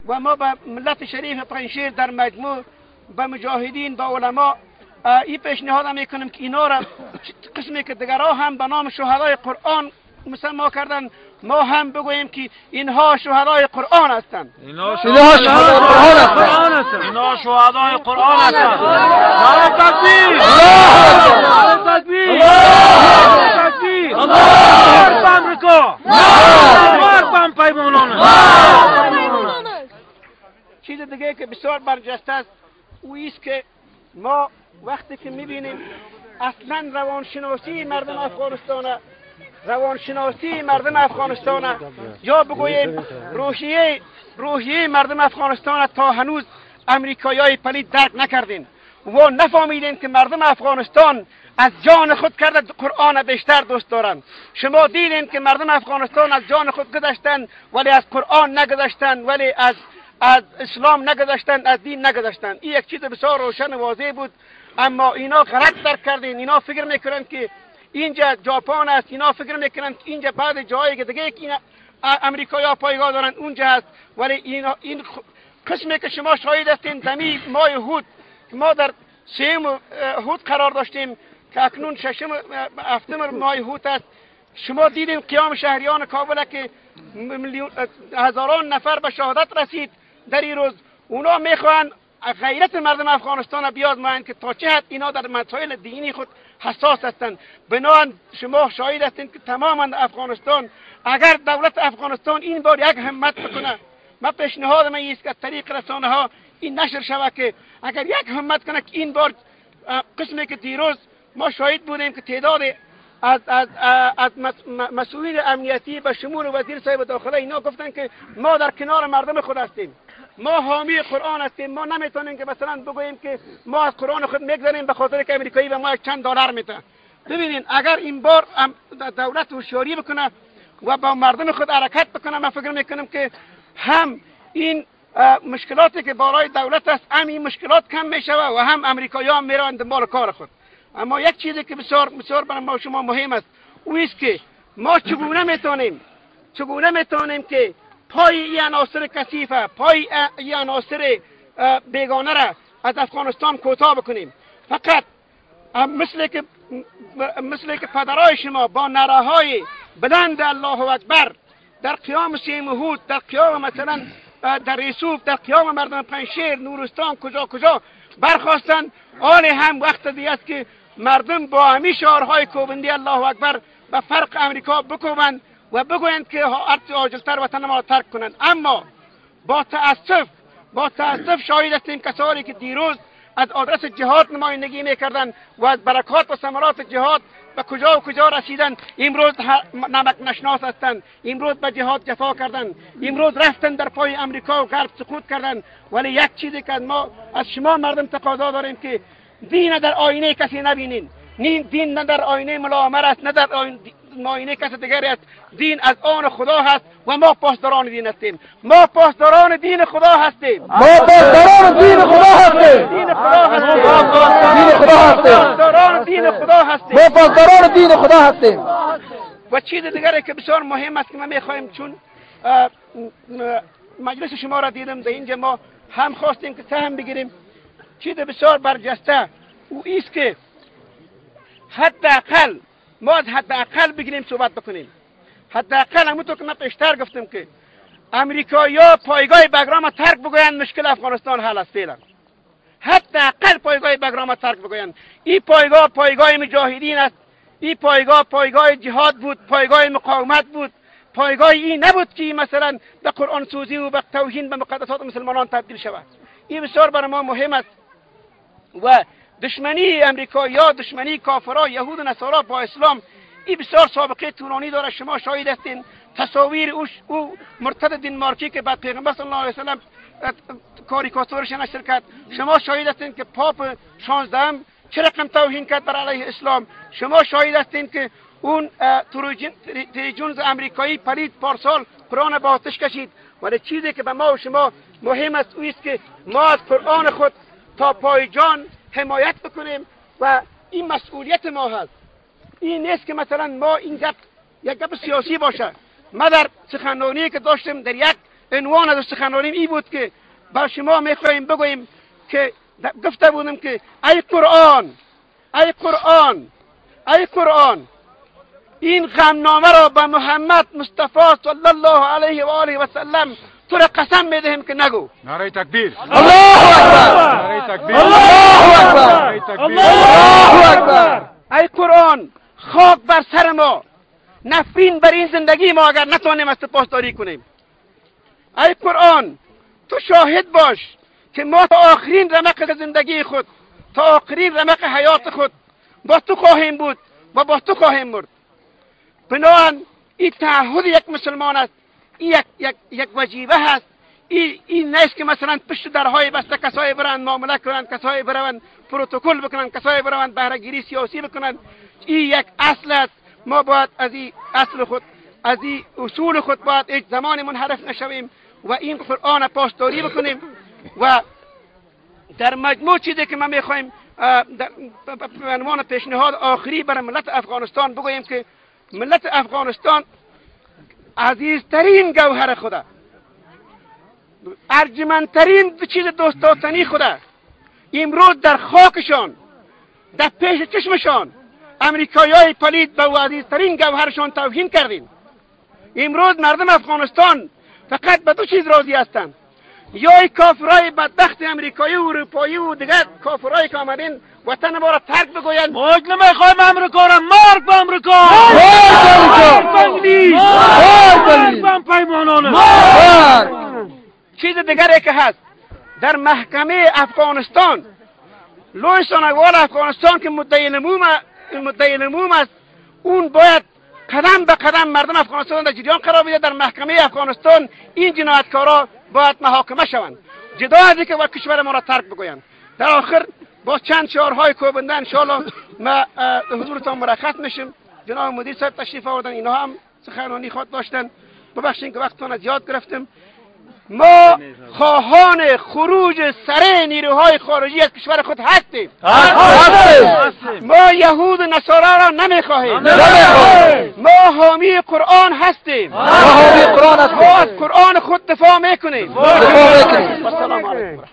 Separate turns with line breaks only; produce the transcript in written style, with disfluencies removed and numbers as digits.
و ما به ملت شریف پنجشیر در مجموع به مجاهدین به علما این پیشنهاد میکنم که اینا را قسمی که دیگرها هم به نام شهدای قرآن مسمى کردن، ما هم بگوییم که اینها شهدای قرآن هستند.
اینها شهدای قرآن هستند. اینها شهدای قرآن هستند. نعره تکبیر! نعره تکبیر! تکبیر! الله امریکا! الله پیمانان!
چیز دیگه که بسیار برجسته است او است که ما وقتی که میبینیم اصلا روانشناسی مردم افغانستان یا بگوییم روحیه مردم افغانستان تا هنوز امریکایی‌های پلید درک نکردین و نفهمیدین که مردم افغانستان از جان خود کرده قرآن بیشتر دوست دارند. شما دیدین که مردم افغانستان از جان خود گذشتن ولی از قرآن نگذشتن، ولی از اسلام نگذشتن، از دین نگذشتن. این یک چیز بسیار روشن و واضح بود، اما اینا غلط درک کردین. اینا فکر میکنن که اینجا ژاپن است، اینا فکر میکنن که اینجا بعد جایی که دیگه که امریکایی‌ها پایگاه دارن اونجا هست، ولی این قسمی که شما شاهد هستین زمین ماه هود که ما در سوم هود قرار داشتیم که اکنون ششم هفتم ماه هود است. شما دیدیم قیام شهریان کابل که هزاران نفر به شهادت رسید در این روز. اونا میخوان غیرت مردم افغانستان بیازمایند که تا چه حد اینا در مسائل دینی خود حساس هستند. بنابراین شما شاهد هستید که تماما افغانستان، اگر دولت افغانستان این بار یک همت بکنه، من پیشنهاد من است که طریق رسانه ها این نشر شود که اگر یک همت کنه که این بار قسمی که دیروز ما شاهد بودیم که تعداد از مسئولین امنیتی به شمول وزیر صاحب داخله اینا گفتن که ما در کنار مردم خود هستیم، ما حامی قرآن هستیم، ما نمیتونیم که مثلا بگوییم که ما از قرآن خود میگذاریم به خاطر که امریکایی به ما یک چند دلار میده. ببینید اگر این بار دولت هوشیاری بکنه و با مردم خود حرکت بکنه، من فکر میکنم که هم این مشکلاتی که بالای دولت است این مشکلات کم میشود و هم امریکایی‌ها میرن دنبال کار خود. اما یک چیزی که بسیار بسیار برای ما شما مهم است او است که ما چگونه میتونیم که پای این عناصر کثیفه، پای این عناصر بیگانه را از افغانستان کوتاه بکنیم. فقط مثل که پدرای شما با نعره‌های بلند الله اکبر در قیام سیم هود، در قیام مثلا در ریسوف، در قیام مردم پنجشیر، نورستان، کجا برخواستن، آن هم وقت دیگه است که مردم با همین شعارهای کوبنده الله اکبر به فرق امریکا بکوبند و بگویند که هرچه عاجلتر وطن ما را ترک کنند. اما با تأسف شاهد هستیم کسانی که دیروز از آدرس جهاد نمایندگی میکردند و از برکات و ثمرات جهاد به کجا رسیدن، امروز نمک نشناس هستند، امروز به جهاد جفا کردند، امروز رفتن در پای امریکا و غرب سقوط کردند. ولی یک چیزی که ما از شما مردم تقاضا داریم که دین در آینه کسی نبینین. دین نه در آینه ملاعمر است، نه در آینه کسی دیگری است. دین از آن خدا هست و ما پاسداران دین هستیم. ما پاسداران دین خدا هستیم. و چیز دیگری که بسیار مهم است که ما میخواهیم، چون مجلس شما را دیدم در اینجا ما هم خواستیم که سهم بگیریم. چیز بسیار برجسته او است که حداقل ما از حداقل بگیریم صحبت بکنیم. حداقل همونطور که من پیشتر گفتم که امریکایی‌ها پایگاه بگرام ترک بگویند مشکل افغانستان حل است. فعلا حداقل پایگاه بگرام ترک بگویند. این پایگاه مجاهدین است، این پایگاه جهاد بود، پایگاه مقاومت بود، پایگاه این نبود که مثلا به قرآن سوزی و به توهین به مقدسات مسلمانان تبدیل شود. این بسیار برای ما مهم است و دشمنی امریکایی‌ها، دشمنی کافرها، یهود و نصارا با اسلام این بسیار سابقه طولانی داره. شما شاهد هستین تصاویر او مرتد دنمارکی که بعد پیغمبر صلی الله علیه و سلم کاریکاتورش نشر کرد. شما شاهد هستین که پاپ 16 چه رقم توهین کرد بر علیه اسلام. شما شاهد هستین که اون تریجونز امریکایی پلید پارسال قرآن با آتش کشید. ولی چیزی که به ما و شما مهم است او است که ما از قرآن خود تا پای جان حمایت بکنیم و این مسئولیت ما هست. این نیست که مثلا ما این یک گپ سیاسی باشه. ما در سخنرانی که داشتم در یک عنوان از سخنرانیم این بود که بر شما میخواهیم بگوییم که گفته بودم که ای قرآن، ای قرآن، ای قرآن، این غمنامه را به محمد مصطفی صلی الله علیه و آله و سلم تو را قسم میدهیم که نگو.
نعره تکبیر.
الله اکبر.
نعره تکبیر.
الله اکبر.
نعره تکبیر.
الله اکبر.
ای قرآن، خاک بر سر ما، نفرین بر این زندگی ما اگر نتوانیم از سپاسداری کنیم. ای قرآن، تو شاهد باش که ما تا آخرین رمق زندگی خود، تا آخرین رمق حیات خود با تو خواهیم بود و با تو خواهیم مرد. بنابراین این تعهد یک مسلمان است، این یک وجیبه هست. این نیست که مثلا پشت درهای بسته کسایی برند معامله کنند، کسایی برند پروتکل بکنند، کسایی برند بهرهگیری سیاسی بکنند. این یک اصل است. ما باید از این اصل خود، از این اصول خود باید هیچ زمان منحرف نشویم و این قرآن پاسداری بکنیم. و در مجموع چیزی که ما میخوایم به عنوان پیشنهاد آخری برای ملت افغانستان بگوییم که ملت افغانستان عزیزترین گوهر خدا، ارجمندترین چیز دوستانه خدا امروز در خاکشان، در پیش چشمشان امریکایی‌های پلید به عزیزترین گوهرشان توهین کردین. امروز مردم افغانستان فقط به دو چیز راضی هستند: یا ای کافرای بدبخت امریکایی و اروپایی و دیگر کافرایی که آمدین وطن ما را ترک بگویند.
ما نمیخوایم امریکا را، مرگ به امریکا،
مرگ
به انگلیس، مرگ به پیمانان.
چیز دیگری که هست، در محکمه افغانستان لوی سانگوال افغانستان که مدعی نموم است، اون باید قدم به قدم مردم افغانستان در جریان قرار بده. در محکمه افغانستان این جنایتکارا باید محاکمه شوند، جدا از اینکه و کشور ما را ترک بگویند. در آخر با چند شعارهای کوبنده انشاءالله ما حضورتان مرخص میشیم. جناب مدیر صاحب تشریف آوردن، اینها هم سخنرانی خود داشتن. ببخشید که وقتتان از یاد گرفتم. ما خواهان خروج سریع نیروهای خارجی از کشور خود هستیم. ما یهود و نصارا را نمیخواهیم. ما حامی قرآن هستیم. ما از قرآن خود دفاع میکنیم. السلام علیکم.